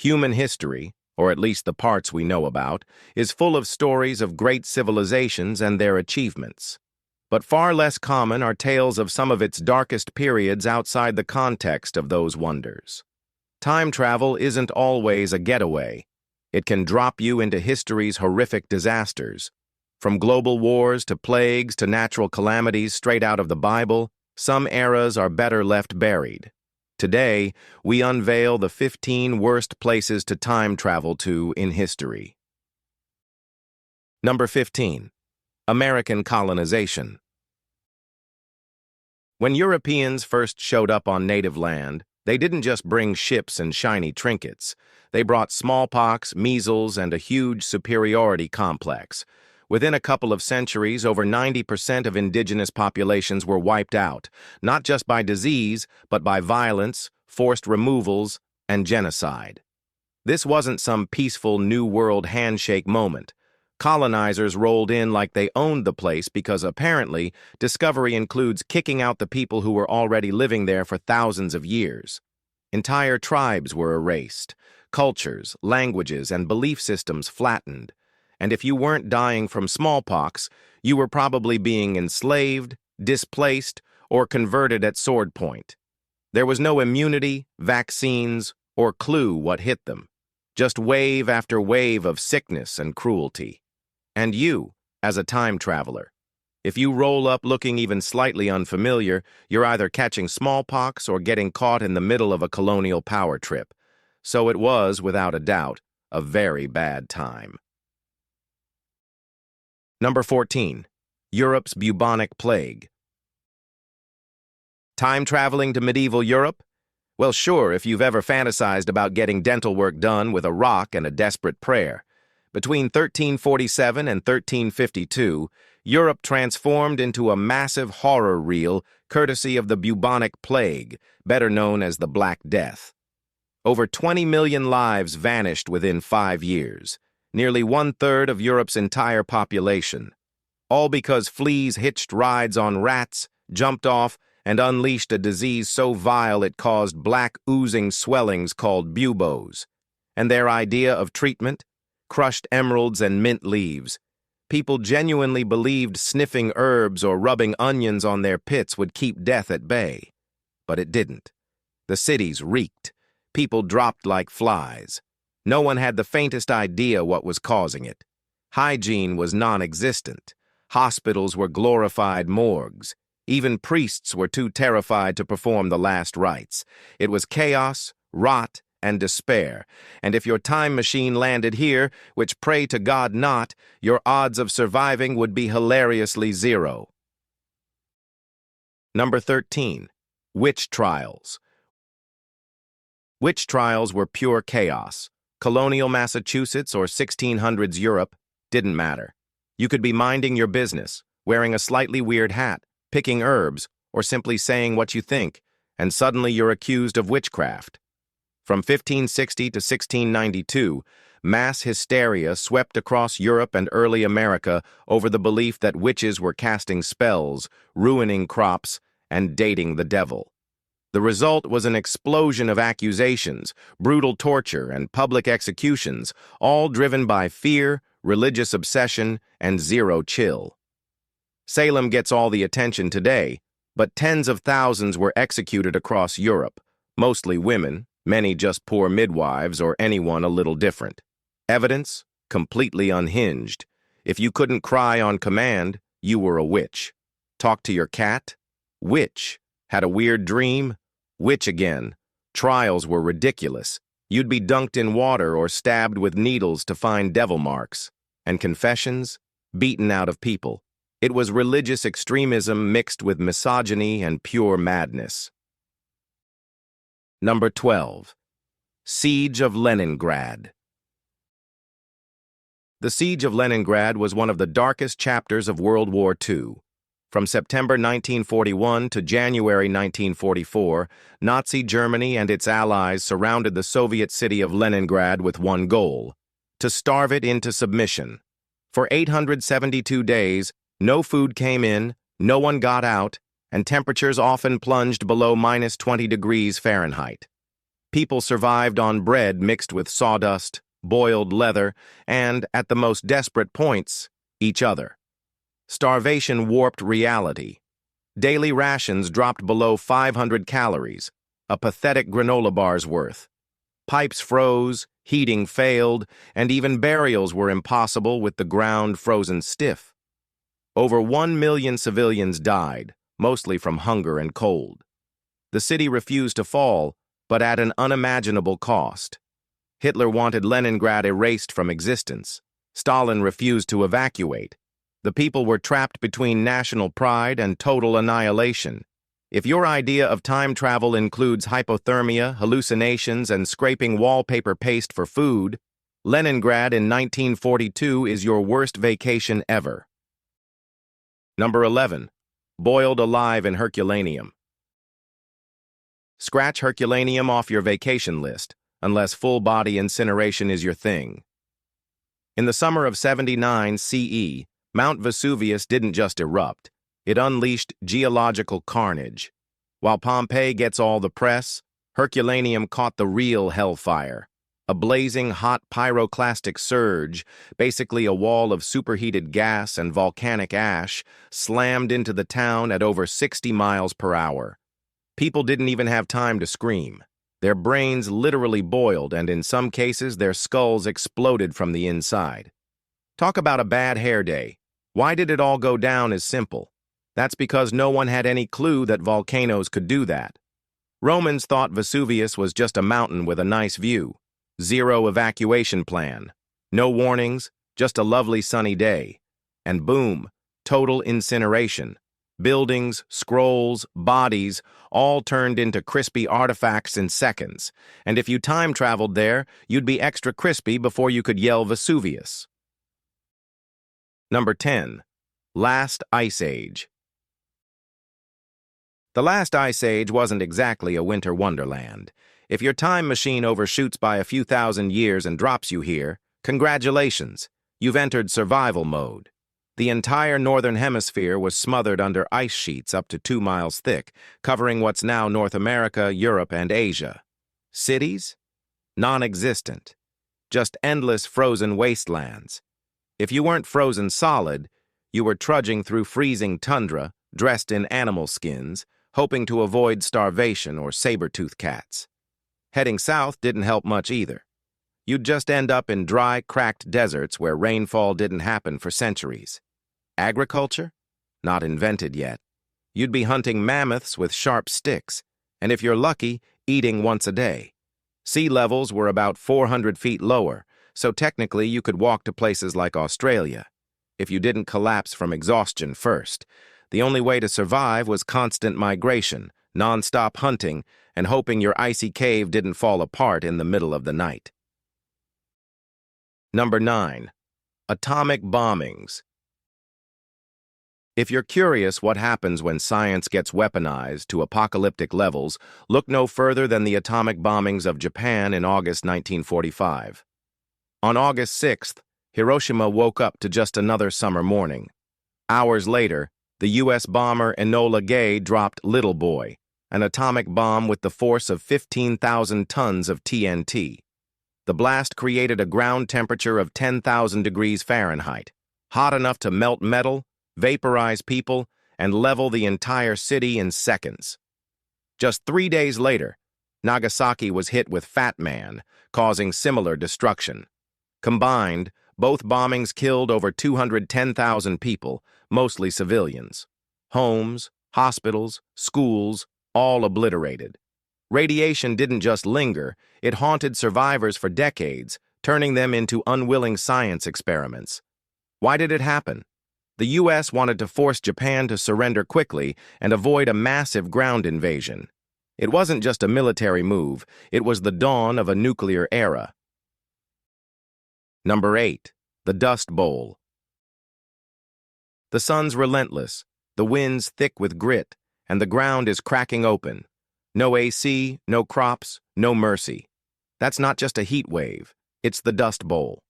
Human history, or at least the parts we know about, is full of stories of great civilizations and their achievements. But far less common are tales of some of its darkest periods outside the context of those wonders. Time travel isn't always a getaway. It can drop you into history's horrific disasters. From global wars to plagues to natural calamities straight out of the Bible, some eras are better left buried. Today, we unveil the 15 worst places to time travel to in history. Number 15. American colonization. When Europeans first showed up on native land, they didn't just bring ships and shiny trinkets. They brought smallpox, measles, and a huge superiority complex. Within a couple of centuries, over 90% of indigenous populations were wiped out, not just by disease, but by violence, forced removals, and genocide. This wasn't some peaceful New World handshake moment. Colonizers rolled in like they owned the place because apparently discovery includes kicking out the people who were already living there for thousands of years. Entire tribes were erased, cultures, languages, and belief systems flattened. And if you weren't dying from smallpox, you were probably being enslaved, displaced, or converted at sword point. There was no immunity, vaccines, or clue what hit them. Just wave after wave of sickness and cruelty. And you, as a time traveler, if you roll up looking even slightly unfamiliar, you're either catching smallpox or getting caught in the middle of a colonial power trip. So it was, without a doubt, a very bad time. Number 14. Europe's bubonic plague. Time traveling to medieval Europe? Well, sure, if you've ever fantasized about getting dental work done with a rock and a desperate prayer. Between 1347 and 1352, Europe transformed into a massive horror reel courtesy of the bubonic plague, better known as the Black Death. Over 20 million lives vanished within 5 years, nearly 1/3 of Europe's entire population, all because fleas hitched rides on rats, jumped off, and unleashed a disease so vile it caused black oozing swellings called buboes. And their idea of treatment? Crushed emeralds and mint leaves. People genuinely believed sniffing herbs or rubbing onions on their pits would keep death at bay. But it didn't. The cities reeked. People dropped like flies. No one had the faintest idea what was causing it. Hygiene was non-existent. Hospitals were glorified morgues. Even priests were too terrified to perform the last rites. It was chaos, rot, and despair, and if your time machine landed here, which pray to God not, your odds of surviving would be hilariously zero. Number 13. Witch trials. Witch trials were pure chaos. Colonial Massachusetts or 1600s Europe didn't matter. You could be minding your business, wearing a slightly weird hat, picking herbs, or simply saying what you think, and suddenly you're accused of witchcraft. From 1560 to 1692, mass hysteria swept across Europe and early America over the belief that witches were casting spells, ruining crops, and dating the devil. The result was an explosion of accusations, brutal torture, and public executions, all driven by fear, religious obsession, and zero chill. Salem gets all the attention today, but tens of thousands were executed across Europe, mostly women, many just poor midwives or anyone a little different. Evidence? Completely unhinged. If you couldn't cry on command, you were a witch. Talk to your cat? Witch. Had a weird dream? Witch again. Trials were ridiculous. You'd be dunked in water or stabbed with needles to find devil marks. And confessions? Beaten out of people. It was religious extremism mixed with misogyny and pure madness. Number 12. Siege of Leningrad. The Siege of Leningrad was one of the darkest chapters of World War II. From September 1941 to January 1944, Nazi Germany and its allies surrounded the Soviet city of Leningrad with one goal: to starve it into submission. For 872 days, no food came in, no one got out, and temperatures often plunged below -20 degrees Fahrenheit. People survived on bread mixed with sawdust, boiled leather, and, at the most desperate points, each other. Starvation warped reality. Daily rations dropped below 500 calories, a pathetic granola bar's worth. Pipes froze, heating failed, and even burials were impossible with the ground frozen stiff. Over 1 million civilians died, mostly from hunger and cold. The city refused to fall, but at an unimaginable cost. Hitler wanted Leningrad erased from existence. Stalin refused to evacuate. The people were trapped between national pride and total annihilation. If your idea of time travel includes hypothermia, hallucinations, and scraping wallpaper paste for food, Leningrad in 1942 is your worst vacation ever. Number 11. Boiled alive in Herculaneum. Scratch Herculaneum off your vacation list, unless full-body incineration is your thing. In the summer of 79 CE, Mount Vesuvius didn't just erupt, it unleashed geological carnage. While Pompeii gets all the press, Herculaneum caught the real hellfire. A blazing hot pyroclastic surge, basically a wall of superheated gas and volcanic ash, slammed into the town at over 60 miles per hour. People didn't even have time to scream. Their brains literally boiled, and in some cases their skulls exploded from the inside. Talk about a bad hair day. Why did it all go down is simple. That's because no one had any clue that volcanoes could do that. Romans thought Vesuvius was just a mountain with a nice view. Zero evacuation plan. No warnings, just a lovely sunny day. And boom, total incineration. Buildings, scrolls, bodies, all turned into crispy artifacts in seconds. And if you time traveled there, you'd be extra crispy before you could yell Vesuvius. Number 10. Last Ice Age. The last Ice Age wasn't exactly a winter wonderland. If your time machine overshoots by a few thousand years and drops you here, congratulations, you've entered survival mode. The entire northern hemisphere was smothered under ice sheets up to 2 miles thick, covering what's now North America, Europe, and Asia. Cities? Non-existent. Just endless frozen wastelands. If you weren't frozen solid, you were trudging through freezing tundra, dressed in animal skins, hoping to avoid starvation or saber-toothed cats. Heading south didn't help much either. You'd just end up in dry, cracked deserts where rainfall didn't happen for centuries. Agriculture? Not invented yet. You'd be hunting mammoths with sharp sticks, and if you're lucky, eating once a day. Sea levels were about 400 feet lower, so technically you could walk to places like Australia. If you didn't collapse from exhaustion first, the only way to survive was constant migration, non-stop hunting, and hoping your icy cave didn't fall apart in the middle of the night. Number 9. Atomic bombings. If you're curious what happens when science gets weaponized to apocalyptic levels, look no further than the atomic bombings of Japan in August 1945. On August 6th, Hiroshima woke up to just another summer morning. Hours later, the U.S. bomber Enola Gay dropped Little Boy, an atomic bomb with the force of 15,000 tons of TNT. The blast created a ground temperature of 10,000 degrees Fahrenheit, hot enough to melt metal, vaporize people, and level the entire city in seconds. Just 3 days later, Nagasaki was hit with Fat Man, causing similar destruction. Combined, both bombings killed over 210,000 people, mostly civilians. Homes, hospitals, schools, all obliterated. Radiation didn't just linger, it haunted survivors for decades, turning them into unwilling science experiments. Why did it happen? The U.S. wanted to force Japan to surrender quickly and avoid a massive ground invasion. It wasn't just a military move, it was the dawn of a nuclear era. Number 8. The Dust Bowl. The sun's relentless, the wind's thick with grit, and the ground is cracking open. No AC, no crops, no mercy. That's not just a heat wave, it's the Dust Bowl.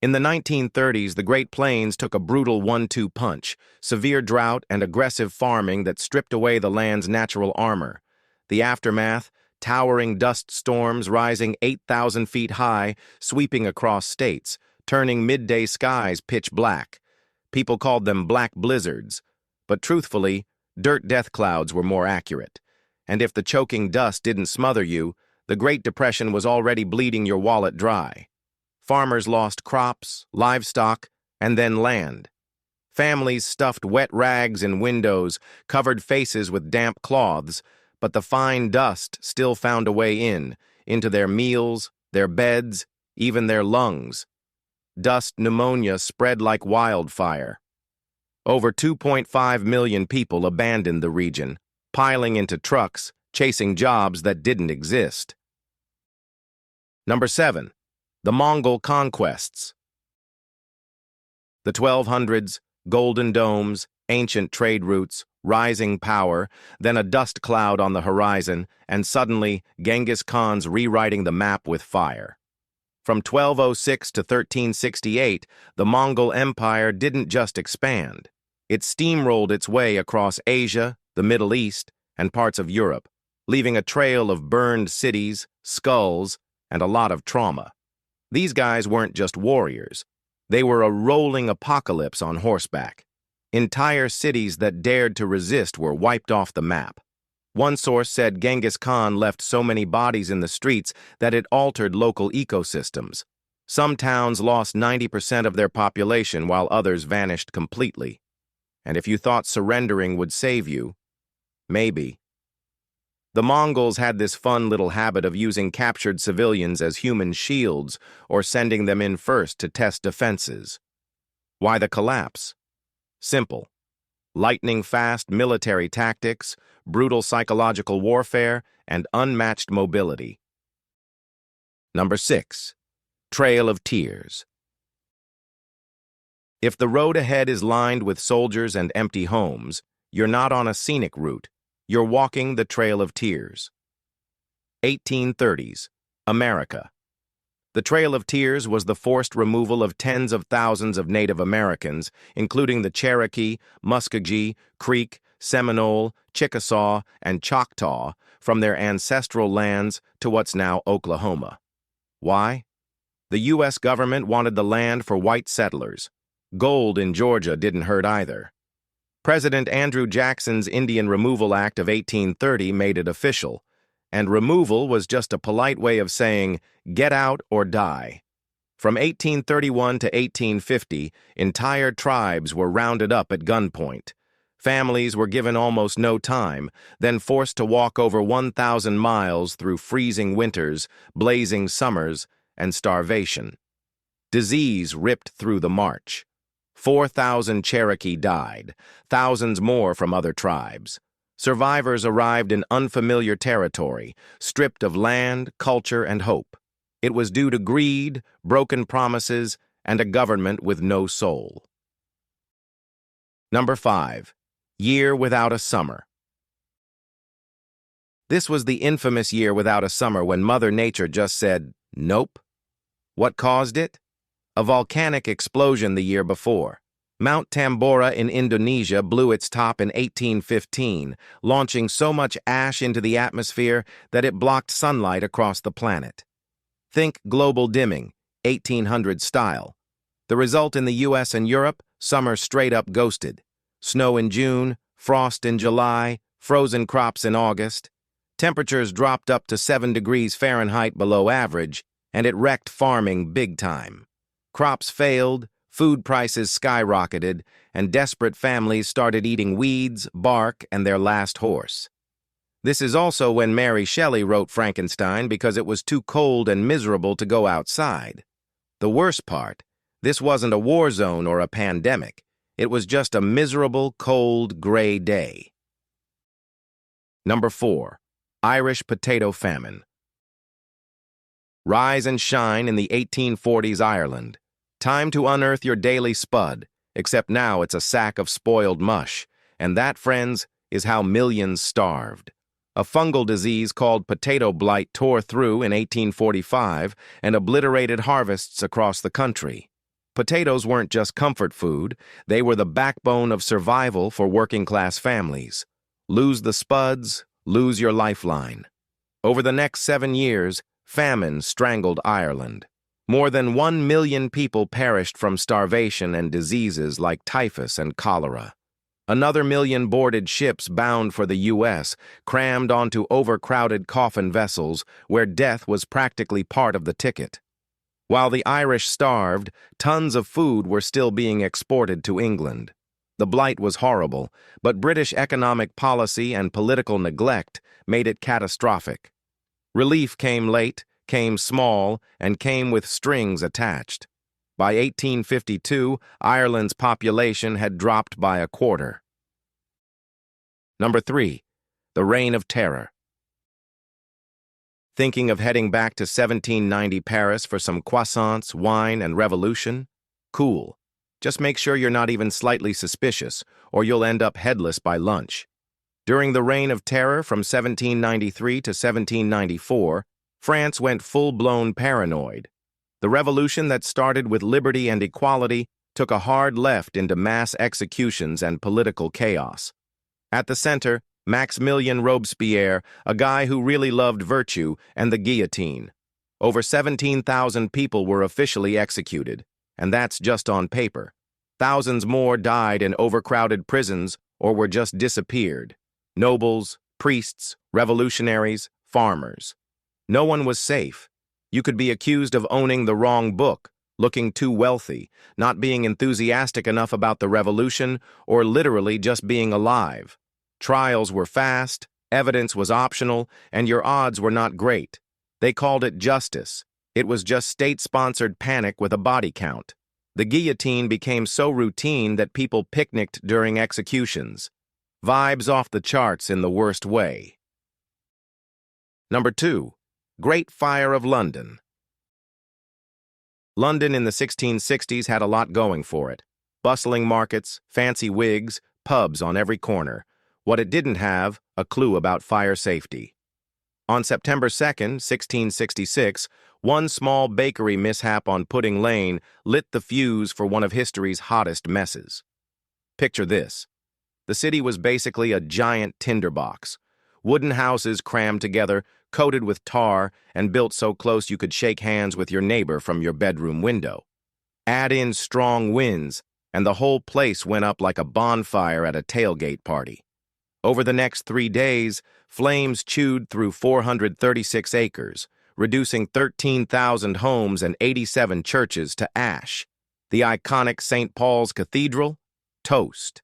In the 1930s, the Great Plains took a brutal 1-2 punch, severe drought and aggressive farming that stripped away the land's natural armor. The aftermath, towering dust storms rising 8,000 feet high, sweeping across states, turning midday skies pitch black. People called them black blizzards, but truthfully, dirt death clouds were more accurate. And if the choking dust didn't smother you, the Great Depression was already bleeding your wallet dry. Farmers lost crops, livestock, and then land. Families stuffed wet rags in windows, covered faces with damp cloths, but the fine dust still found a way into their meals, their beds, even their lungs. Dust pneumonia spread like wildfire. Over 2.5 million people abandoned the region, piling into trucks, chasing jobs that didn't exist. Number 7. The Mongol conquests. The 1200s, golden domes, ancient trade routes, rising power, then a dust cloud on the horizon, and suddenly Genghis Khan's rewriting the map with fire. From 1206 to 1368, the Mongol Empire didn't just expand. It steamrolled its way across Asia, the Middle East, and parts of Europe, leaving a trail of burned cities, skulls, and a lot of trauma. These guys weren't just warriors. They were a rolling apocalypse on horseback. Entire cities that dared to resist were wiped off the map. One source said Genghis Khan left so many bodies in the streets that it altered local ecosystems. Some towns lost 90% of their population while others vanished completely. And if you thought surrendering would save you, maybe. The Mongols had this fun little habit of using captured civilians as human shields or sending them in first to test defenses. Why the collapse? Simple. Lightning-fast military tactics, brutal psychological warfare, and unmatched mobility. Number 6. Trail of Tears. If the road ahead is lined with soldiers and empty homes, you're not on a scenic route. You're walking the Trail of Tears. 1830s, America. The Trail of Tears was the forced removal of tens of thousands of Native Americans, including the Cherokee, Muskogee, Creek, Seminole, Chickasaw, and Choctaw, from their ancestral lands to what's now Oklahoma. Why? The U.S. government wanted the land for white settlers. Gold in Georgia didn't hurt either. President Andrew Jackson's Indian Removal Act of 1830 made it official, and removal was just a polite way of saying, get out or die. From 1831 to 1850, entire tribes were rounded up at gunpoint. Families were given almost no time, then forced to walk over 1,000 miles through freezing winters, blazing summers, and starvation. Disease ripped through the march. 4,000 Cherokee died, thousands more from other tribes. Survivors arrived in unfamiliar territory, stripped of land, culture, and hope. It was due to greed, broken promises, and a government with no soul. Number 5. Year Without a Summer. This was the infamous year without a summer when Mother Nature just said, nope. What caused it? A volcanic explosion the year before. Mount Tambora in Indonesia blew its top in 1815, launching so much ash into the atmosphere that it blocked sunlight across the planet. Think global dimming, 1800 style. The result in the US and Europe, summer straight up ghosted. Snow in June, frost in July, frozen crops in August. Temperatures dropped up to 7 degrees Fahrenheit below average, and it wrecked farming big time. Crops failed, food prices skyrocketed, and desperate families started eating weeds, bark, and their last horse. This is also when Mary Shelley wrote Frankenstein because it was too cold and miserable to go outside. The worst part, this wasn't a war zone or a pandemic. It was just a miserable, cold, gray day. Number 4. Irish Potato Famine. Rise and shine in the 1840s Ireland. Time to unearth your daily spud, except now it's a sack of spoiled mush, and that, friends, is how millions starved. A fungal disease called potato blight tore through in 1845 and obliterated harvests across the country. Potatoes weren't just comfort food, they were the backbone of survival for working-class families. Lose the spuds, lose your lifeline. Over the next 7 years, famine strangled Ireland. More than 1 million people perished from starvation and diseases like typhus and cholera. Another million boarded ships bound for the U.S., crammed onto overcrowded coffin vessels where death was practically part of the ticket. While the Irish starved, tons of food were still being exported to England. The blight was horrible, but British economic policy and political neglect made it catastrophic. Relief came late, came small, and came with strings attached. By 1852, Ireland's population had dropped by a quarter. Number 3. The Reign of Terror. Thinking of heading back to 1790 Paris for some croissants, wine, and revolution? Cool. Just make sure you're not even slightly suspicious, or you'll end up headless by lunch. During the Reign of Terror from 1793 to 1794, France went full-blown paranoid. The revolution that started with liberty and equality took a hard left into mass executions and political chaos. At the center, Maximilien Robespierre, a guy who really loved virtue, and the guillotine. Over 17,000 people were officially executed, and that's just on paper. Thousands more died in overcrowded prisons or were just disappeared. Nobles, priests, revolutionaries, farmers. No one was safe. You could be accused of owning the wrong book, looking too wealthy, not being enthusiastic enough about the revolution, or literally just being alive. Trials were fast, evidence was optional, and your odds were not great. They called it justice. It was just state-sponsored panic with a body count. The guillotine became so routine that people picnicked during executions. Vibes off the charts in the worst way. Number 2. Great Fire of London. London in the 1660s had a lot going for it. Bustling markets, fancy wigs, pubs on every corner. What it didn't have, a clue about fire safety. On September 2nd, 1666, one small bakery mishap on Pudding Lane lit the fuse for one of history's hottest messes. Picture this. The city was basically a giant tinderbox. Wooden houses crammed together, coated with tar, and built so close you could shake hands with your neighbor from your bedroom window. Add in strong winds, and the whole place went up like a bonfire at a tailgate party. Over the next 3 days, flames chewed through 436 acres, reducing 13,000 homes and 87 churches to ash. The iconic St. Paul's Cathedral? Toast.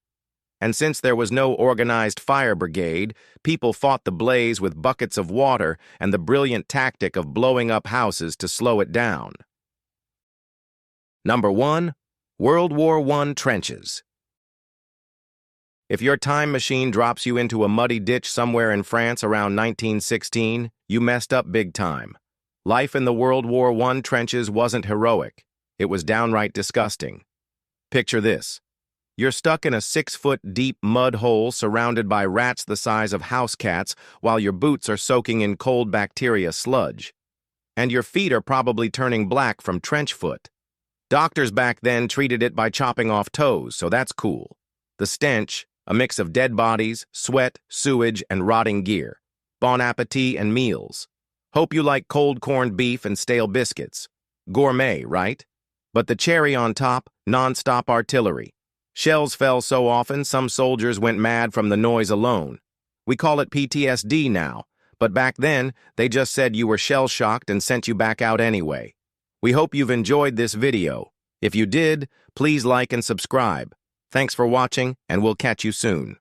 And since there was no organized fire brigade, people fought the blaze with buckets of water and the brilliant tactic of blowing up houses to slow it down. Number 1. World War I trenches. If your time machine drops you into a muddy ditch somewhere in France around 1916, you messed up big time. Life in the World War I trenches wasn't heroic. It was downright disgusting. Picture this. You're stuck in a 6-foot-deep mud hole surrounded by rats the size of house cats while your boots are soaking in cold bacteria sludge. And your feet are probably turning black from trench foot. Doctors back then treated it by chopping off toes, so that's cool. The stench, a mix of dead bodies, sweat, sewage, and rotting gear. Bon appetit and meals. Hope you like cold corned beef and stale biscuits. Gourmet, right? But the cherry on top, non-stop artillery. Shells fell so often, some soldiers went mad from the noise alone. We call it PTSD now, but back then, they just said you were shell-shocked and sent you back out anyway. We hope you've enjoyed this video. If you did, please like and subscribe. Thanks for watching, and we'll catch you soon.